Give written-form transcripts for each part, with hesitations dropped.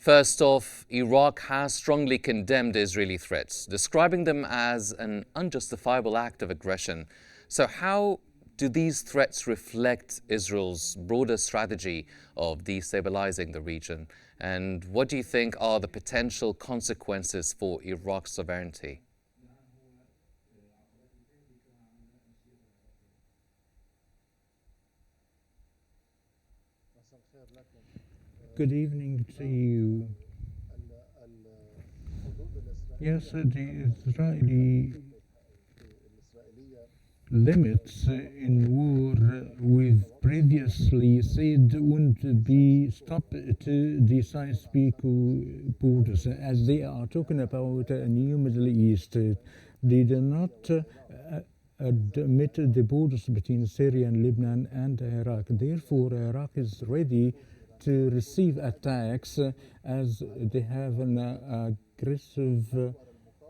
First off, Iraq has strongly condemned Israeli threats, describing them as an unjustifiable act of aggression. So how do these threats reflect Israel's broader strategy of destabilizing the region? And what do you think are the potential consequences for Iraq's sovereignty? Good evening to you. Yes, the Israeli limits in war we've previously said wouldn't be stopped to the science-speak borders, as they are talking about a new Middle East. They do not admit the borders between Syria and Lebanon and Iraq. Therefore, Iraq is ready to receive attacks as they have an aggressive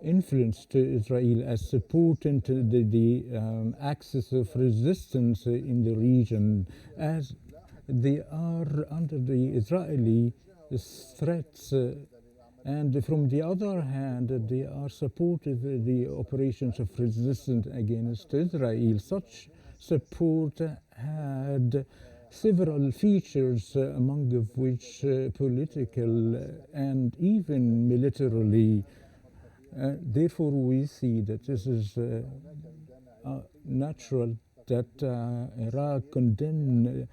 influence to Israel as supporting to the axis of resistance in the region, as they are under the Israeli threats. And from the other hand, they are supporting the operations of resistance against Israel. Such support had several features, among of which political and even militarily. Therefore, we see that this is natural that Iraq condemn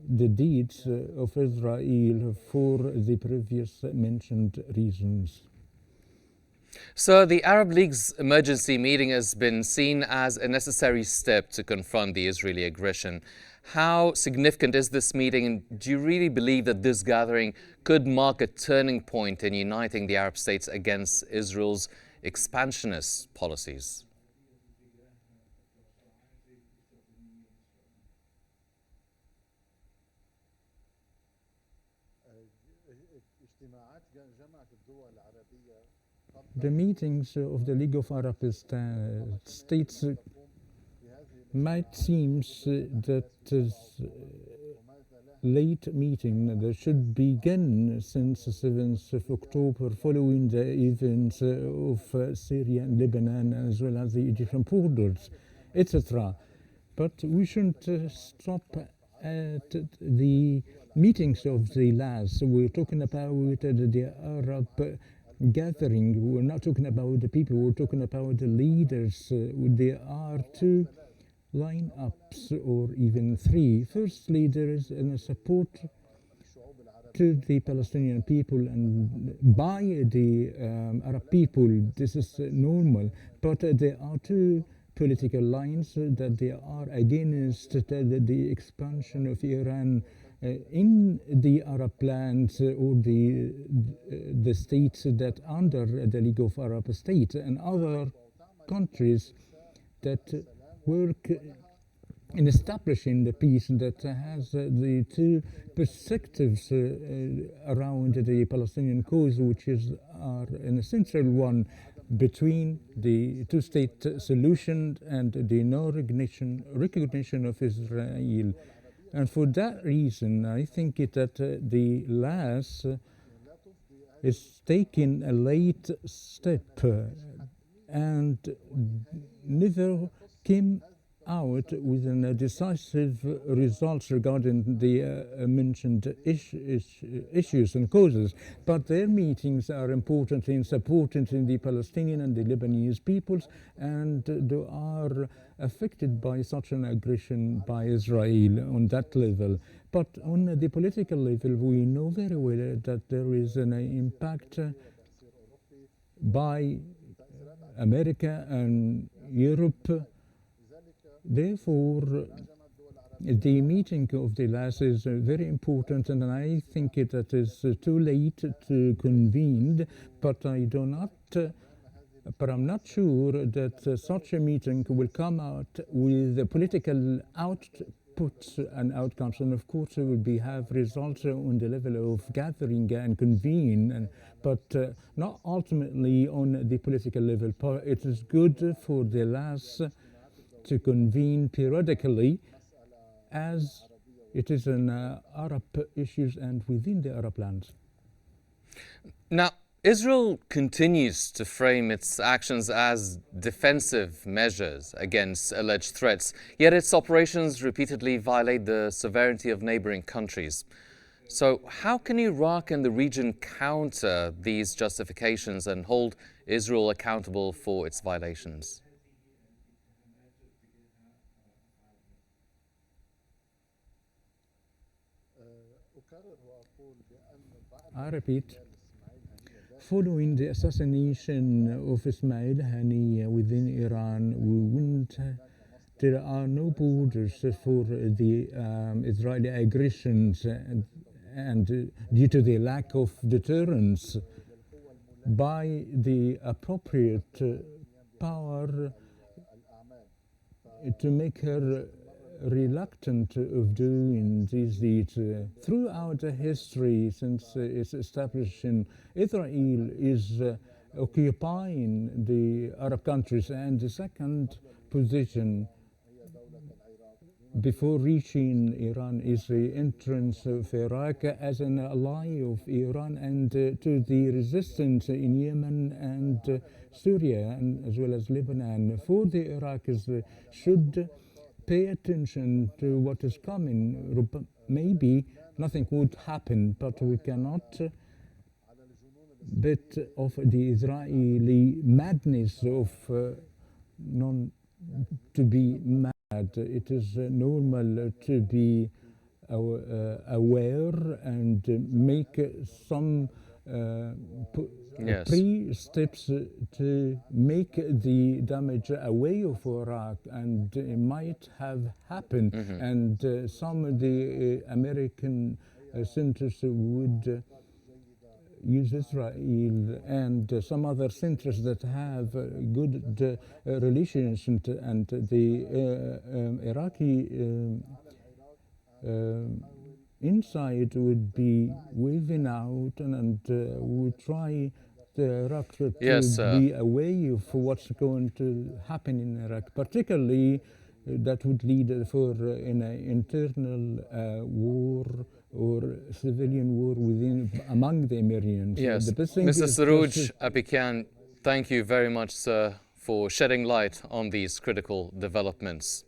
the deeds of Israel for the previous mentioned reasons. So the Arab League's emergency meeting has been seen as a necessary step to confront the Israeli aggression. How significant is this meeting, and do you really believe that this gathering could mark a turning point in uniting the Arab states against Israel's expansionist policies? The meetings of the League of Arab States might seem that late meeting that should begin since the 7th of October following the events of Syria and Lebanon, as well as the Egyptian borders, etc. But we shouldn't stop at the meetings of the last. We're talking about the Arab gathering. We're not talking about the people, we're talking about the leaders. There are two lineups, or even three. Firstly, there is a support to the Palestinian people and by the Arab people. This is normal, but there are two political lines that they are against the expansion of Iran in the Arab lands or the states that under the League of Arab States and other countries that work in establishing the peace, that has the two perspectives around the Palestinian cause, which is an essential one between the two-state solution and the no recognition of Israel. And for that reason, I think that the last is taking a late step and never came out with decisive results regarding the mentioned issues and causes. But their meetings are important in supporting the Palestinian and the Lebanese peoples, and they are affected by such an aggression by Israel on that level. But on the political level, we know very well that there is an impact by America and Europe. Therefore, the meeting of the last is very important, and I think that is too late to convene, but I'm not sure that such a meeting will come out with political outputs and outcomes, and of course it will have results on the level of gathering and convene, but not ultimately on the political level. It is good for the last to convene periodically, as it is an Arab issues and within the Arab lands. Now, Israel continues to frame its actions as defensive measures against alleged threats, yet its operations repeatedly violate the sovereignty of neighboring countries. So how can Iraq and the region counter these justifications and hold Israel accountable for its violations? I repeat, following the assassination of Ismail Haniyeh within Iran, there are no borders for the Israeli aggressions, and due to the lack of deterrence by the appropriate power to make her reluctant of doing these deeds. Throughout history, since its establishment, Israel is occupying the Arab countries, and the second position before reaching Iran is the entrance of Iraq as an ally of Iran and to the resistance in Yemen and Syria, and as well as Lebanon. For the Iraqis should pay attention to what is coming. Maybe nothing would happen, but we cannot bet of the Israeli madness of to be mad. It is normal to be aware and make some Yes. pre-steps to make the damage away of Iraq, and it might have happened. And some of the American centers would use Israel and some other centers that have good relations, and the Iraqi inside would be waving out and would try the Iraq to be aware of what's going to happen in Iraq, particularly that would lead for an internal war or civilian war among the Emirates. Yes, Mr. Sarouj Apikian, thank you very much, sir, for shedding light on these critical developments.